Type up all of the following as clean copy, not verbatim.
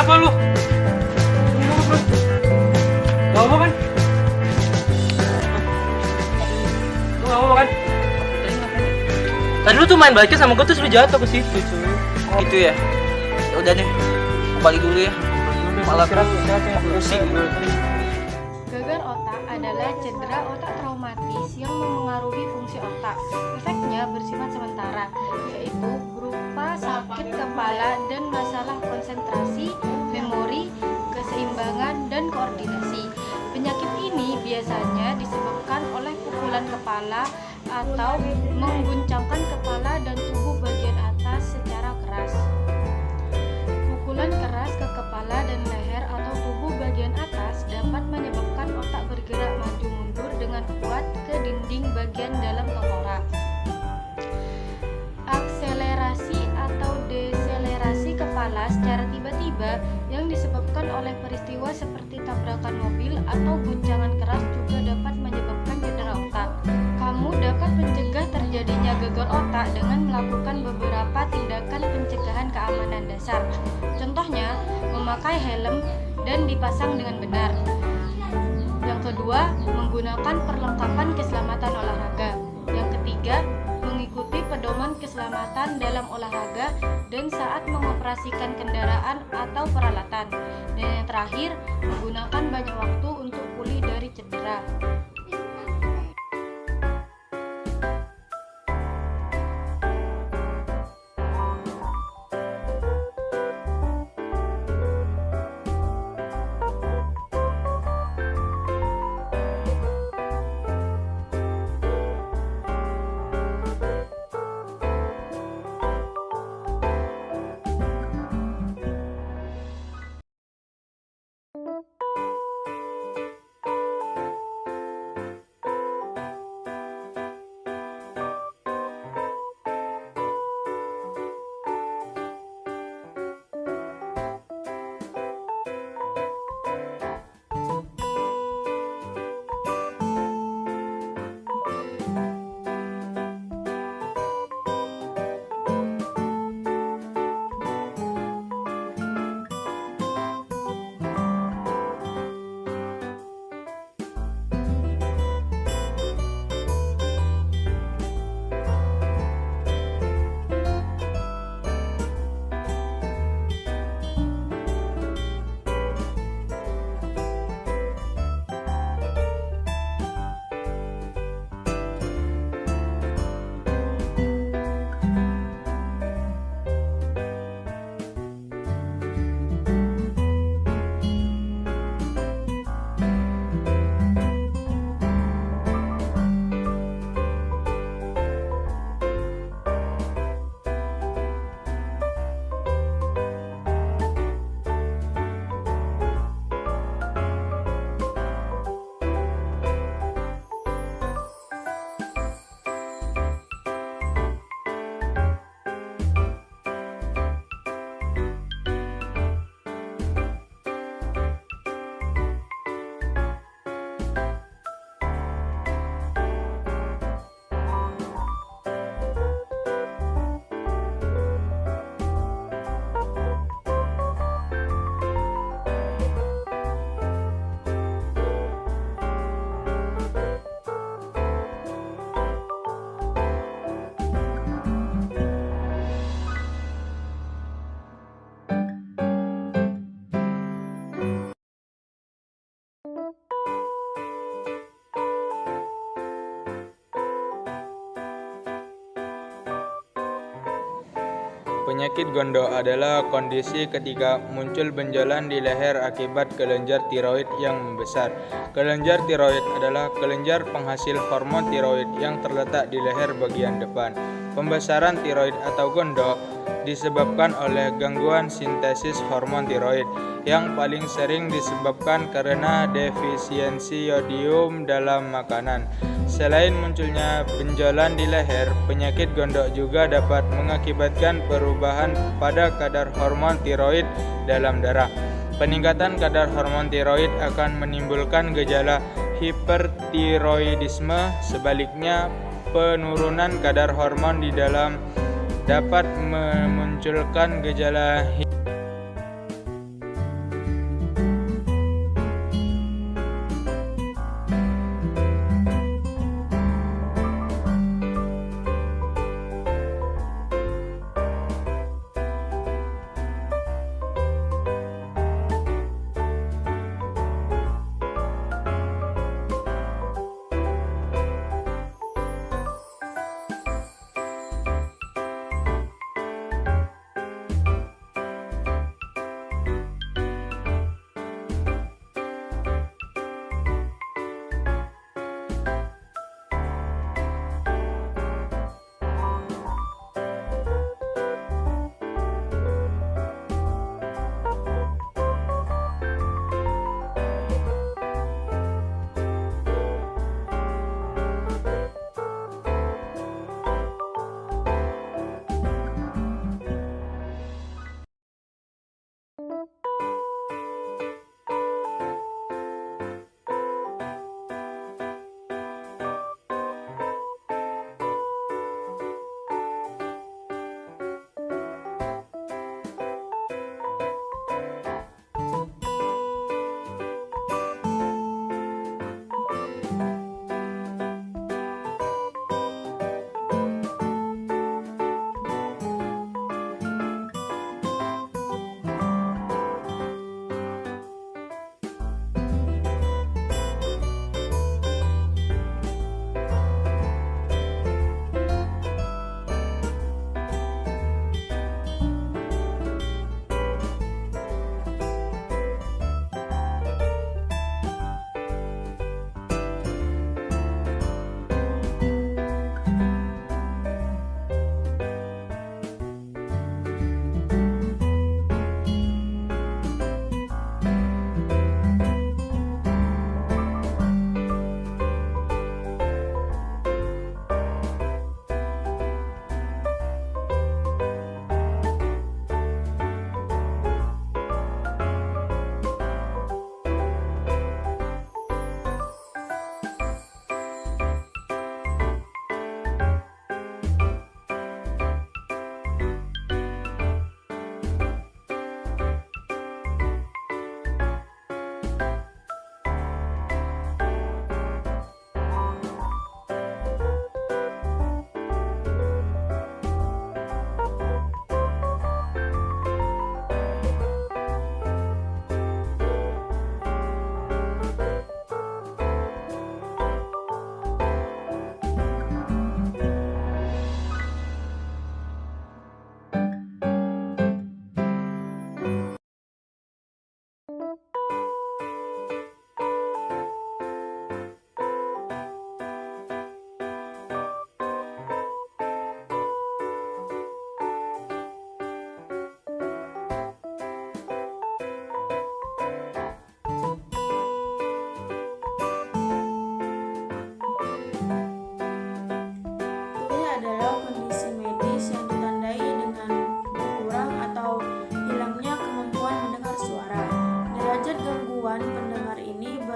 apa lu? Gak apa kan? Lu gak apa kan? Tadi lu tuh main basket sama gue terus lu jatuh ke situ cuy. Gitu ya. Ya udah deh. Aku balik dulu ya. Malah pusing. Gagal otak adalah cedera otak traumatis yang memengaruhi fungsi otak. Efeknya bersifat sementara, yaitu berupa sakit kepala dan masalah konsentrasi, memori, keseimbangan, dan koordinasi. Penyakit ini biasanya disebabkan oleh pukulan kepala atau mengguncangkan kepala dan tubuh bagian atas secara keras. Pukulan keras ke kepala dan leher atau tubuh bagian atas dapat menyebabkan otak bergerak maju mundur dengan kuat ke dinding bagian dalam tengkorak. Akselerasi atau deselerasi kepala secara tiba-tiba yang disebabkan oleh peristiwa seperti tabrakan mobil atau guncangan keras juga dapat menyebabkan cedera otak. Kamu dapat mencegah terjadinya gagal otak dengan melakukan beberapa tindakan pencegahan keamanan dasar. Contohnya, memakai helm dan dipasang dengan benar. Yang kedua, menggunakan perlengkapan keselamatan olahraga. Yang ketiga, mengikuti pedoman keselamatan dalam olahraga dan saat mengoperasikan kendaraan atau peralatan. Dan yang terakhir, menggunakan banyak waktu untuk pulih dari cedera. Penyakit gondok adalah kondisi ketika muncul benjolan di leher akibat kelenjar tiroid yang membesar. Kelenjar tiroid adalah kelenjar penghasil hormon tiroid yang terletak di leher bagian depan. Pembesaran tiroid atau gondok disebabkan oleh gangguan sintesis hormon tiroid yang paling sering disebabkan karena defisiensi yodium dalam makanan. Selain munculnya benjolan di leher, penyakit gondok juga dapat mengakibatkan perubahan pada kadar hormon tiroid dalam darah. Peningkatan kadar hormon tiroid akan menimbulkan gejala hipertiroidisme. Sebaliknya, penurunan kadar hormon di dalam dapat memunculkan gejala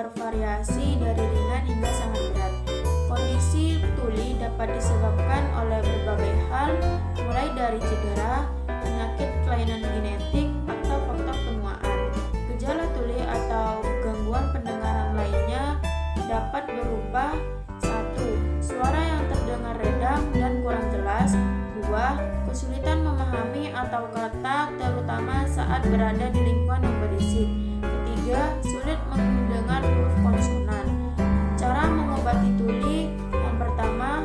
bervariasi dari ringan hingga sangat berat. Kondisi tuli dapat disebabkan oleh berbagai hal, mulai dari cedera, penyakit kelainan genetik, atau faktor penuaan. Gejala tuli atau gangguan pendengaran lainnya dapat berupa 1. Suara yang terdengar redam dan kurang jelas. 2. Kesulitan memahami atau kata terutama saat berada di lingkungan yang berisik. 3. Sulit mendengar huruf konsonan. Cara mengobati tuli: yang pertama,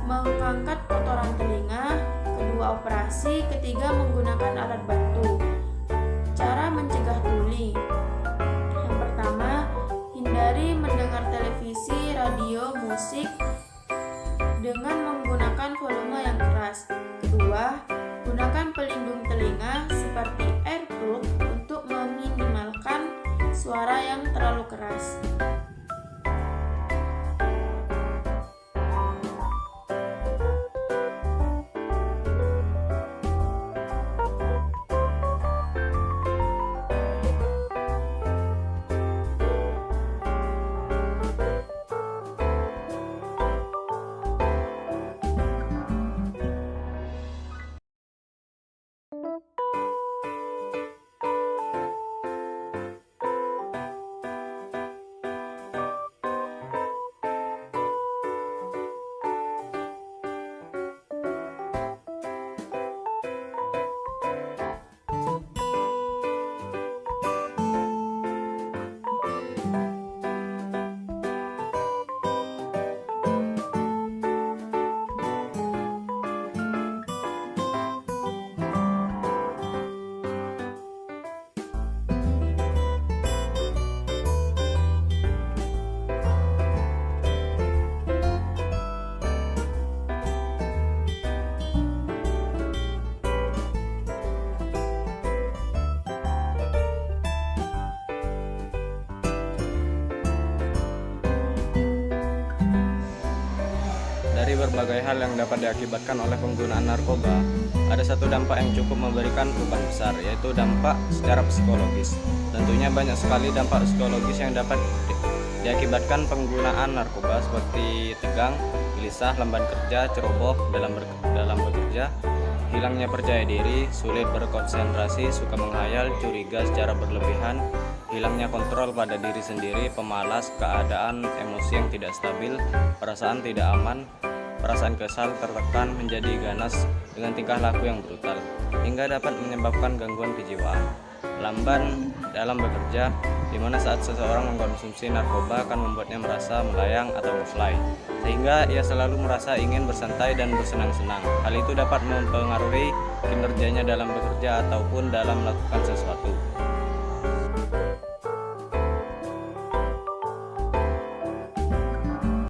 mengangkat kotoran telinga. Kedua, operasi. Ketiga, menggunakan alat bantu. Cara mencegah tuli: yang pertama, hindari mendengar televisi, radio, musik dengan menggunakan volume yang keras. Kedua, gunakan pelindung telinga seperti earplug untuk meminimalkan suara yang terlalu keras. Dari berbagai hal yang dapat diakibatkan oleh penggunaan narkoba, ada satu dampak yang cukup memberikan perubahan besar, yaitu dampak secara psikologis. Tentunya banyak sekali dampak psikologis yang dapat diakibatkan penggunaan narkoba, seperti tegang, gelisah, lamban kerja, ceroboh dalam bekerja, hilangnya percaya diri, sulit berkonsentrasi, suka menghayal, curiga secara berlebihan, hilangnya kontrol pada diri sendiri, pemalas, keadaan emosi yang tidak stabil, perasaan tidak aman, perasaan kesal, tertekan, menjadi ganas dengan tingkah laku yang brutal, hingga dapat menyebabkan gangguan kejiwaan. Lamban dalam bekerja, di mana saat seseorang mengkonsumsi narkoba akan membuatnya merasa melayang atau ngefly, sehingga ia selalu merasa ingin bersantai dan bersenang-senang. Hal itu dapat mempengaruhi kinerjanya dalam bekerja ataupun dalam melakukan sesuatu.